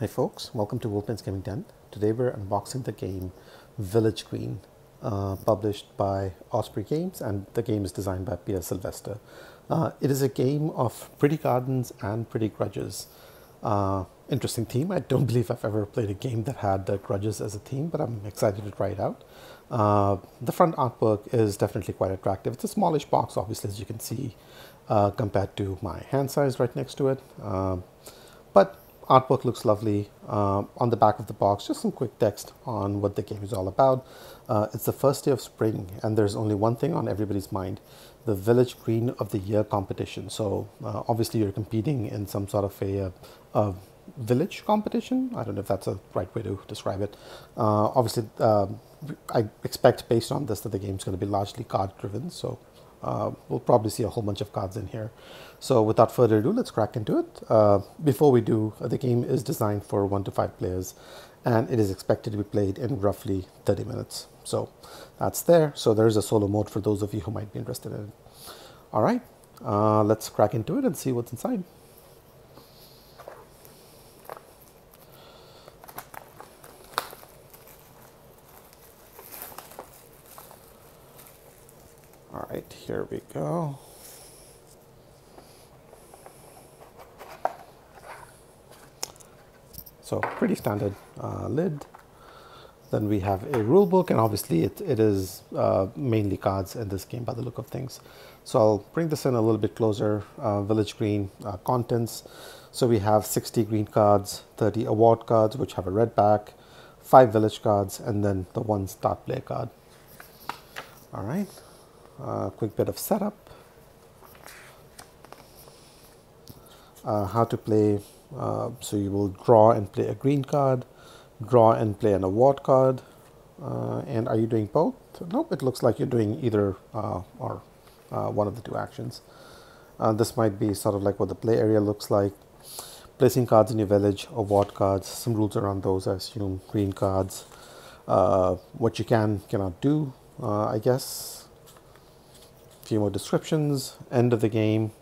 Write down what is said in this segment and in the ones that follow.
Hey folks, welcome to Wolfman's Gaming Den. Today we're unboxing the game Village Green, published by Osprey Games, and the game is designed by Pierre Sylvester. It is a game of pretty gardens and pretty grudges. Interesting theme. I don't believe I've ever played a game that had grudges as a theme, but I'm excited to try it out. The front artwork is definitely quite attractive. It's a smallish box, obviously, as you can see, compared to my hand size right next to it. But artwork looks lovely. On the back of the box, just some quick text on what the game is all about. It's the first day of spring, and there's only one thing on everybody's mind: the Village Green of the Year competition. So obviously you're competing in some sort of a village competition. I don't know if that's a right way to describe it. Obviously, I expect based on this that the game's going to be largely card driven. So we'll probably see a whole bunch of cards in here. So without further ado, let's crack into it. Before we do, the game is designed for 1 to 5 players, and it is expected to be played in roughly 30 minutes. So that's there. So there is a solo mode for those of you who might be interested in it. All right, let's crack into it and see what's inside. All right, here we go. So pretty standard lid. Then we have a rule book, and obviously it is mainly cards in this game by the look of things. So I'll bring this in a little bit closer. Village Green contents. So we have 60 green cards, 30 award cards, which have a red back, 5 village cards, and then the 1 start play card. All right, quick bit of setup. How to play. So you will draw and play a green card, draw and play an award card. And are you doing both? Nope, it looks like you're doing either or one of the 2 actions. This might be sort of like what the play area looks like. Placing cards in your village, award cards, some rules around those, I assume. Green cards, what you cannot do, I guess. A few more descriptions, end of the game.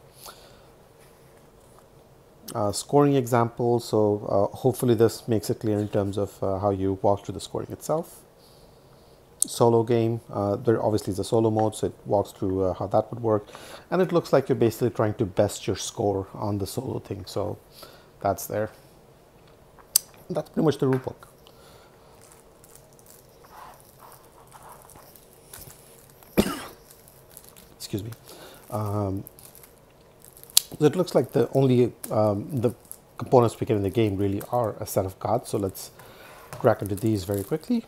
Scoring example, so hopefully this makes it clear in terms of how you walk through the scoring itself. Solo game, there obviously is a solo mode, so it walks through how that would work, and it looks like you're basically trying to best your score on the solo thing, so that's there. That's pretty much the rule book. Excuse me. So it looks like the only the components we get in the game really are a set of cards. So let's crack into these very quickly.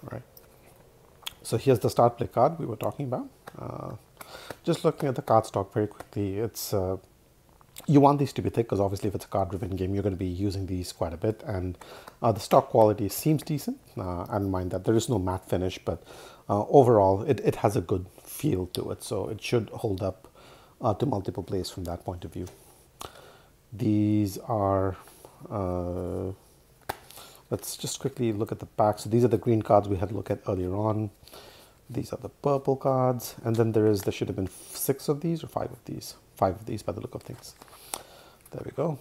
All right. So here's the start play card we were talking about. Just looking at the card stock very quickly, it's you want these to be thick because obviously if it's a card-driven game, you're going to be using these quite a bit, and the stock quality seems decent. I don't mind that. There is no matte finish, but overall it has a good feel to it, so it should hold up to multiple plays from that point of view. These are, let's just quickly look at the back. So these are the green cards we had to look at earlier on. These are the purple cards, and then there should have been 6 of these or 5 of these. 5 of these by the look of things. There we go.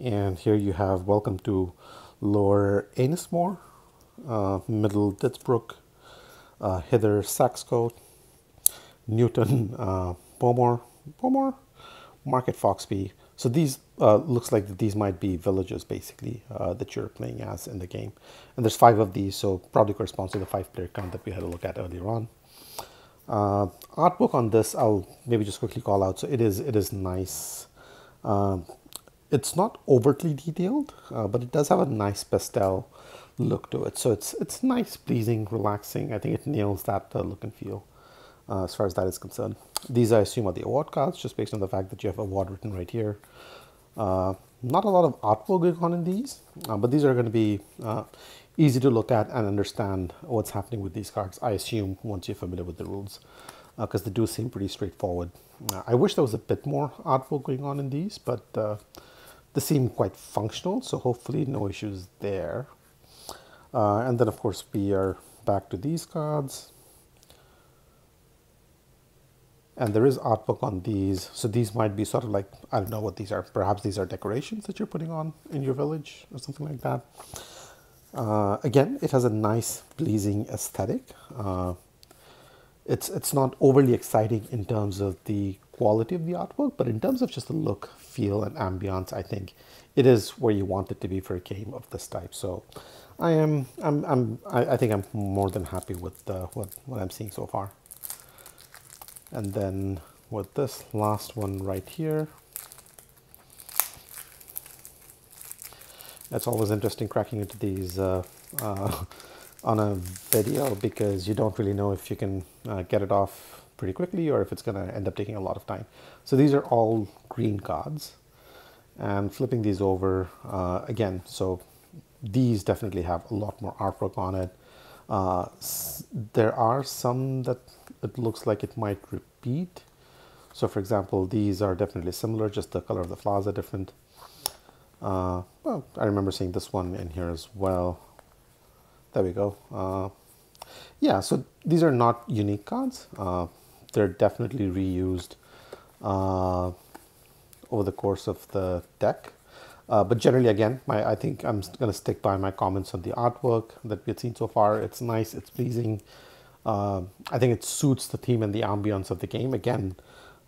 And here you have Welcome to Lower Anismore, Middle Ditsbrook, Hither Saxcote, Newton Pomor, Market Foxby. So these looks like these might be villages basically that you're playing as in the game. And there's 5 of these, so probably corresponds to the 5-player count that we had a look at earlier on. Artwork on this, I'll maybe just quickly call out. So it is nice. It's not overtly detailed, but it does have a nice pastel look to it. So it's nice, pleasing, relaxing. I think it nails that look and feel as far as that is concerned. These, I assume, are the award cards, just based on the fact that you have award written right here. Not a lot of artwork going on in these, but these are going to be easy to look at and understand what's happening with these cards, I assume, once you're familiar with the rules, because they do seem pretty straightforward. I wish there was a bit more artwork going on in these, but they seem quite functional, so hopefully no issues there. And then of course we are back to these cards. And there is artwork on these. So these might be sort of like, I don't know what these are. Perhaps these are decorations that you're putting on in your village or something like that. Again, it has a nice, pleasing aesthetic. It's not overly exciting in terms of the quality of the artwork, but in terms of just the look, feel, and ambiance, I think it is where you want it to be for a game of this type. So I think I'm more than happy with what I'm seeing so far. And then with this last one right here, it's always interesting cracking into these on a video, because you don't really know if you can get it off pretty quickly or if it's going to end up taking a lot of time. So these are all green cards, and flipping these over again, so these definitely have a lot more artwork on it. There are some that it looks like it might repeat. So for example, these are definitely similar, just the color of the flowers are different. Well, I remember seeing this one in here as well. There we go. Yeah, so these are not unique cards. They're definitely reused over the course of the deck. But generally, again, I think I'm going to stick by my comments on the artwork that we've seen so far. It's nice, it's pleasing. I think it suits the theme and the ambience of the game. Again,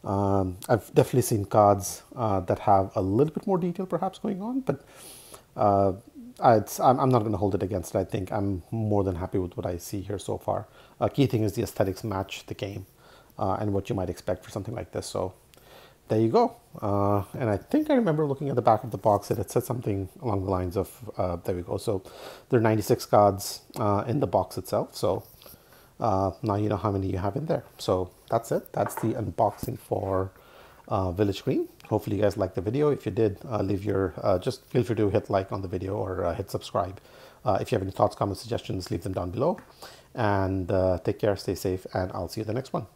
I've definitely seen cards that have a little bit more detail perhaps going on, but I'm not going to hold it against it. I think I'm more than happy with what I see here so far. Key thing is the aesthetics match the game and what you might expect for something like this. So there you go. And I think I remember looking at the back of the box that it said something along the lines of, there we go. So there are 96 cards in the box itself. So now you know how many you have in there. So that's it. That's the unboxing for Village Green. Hopefully you guys liked the video. If you did, leave your, just feel free to hit like on the video or hit subscribe. If you have any thoughts, comments, suggestions, leave them down below. And take care, stay safe, and I'll see you in the next one.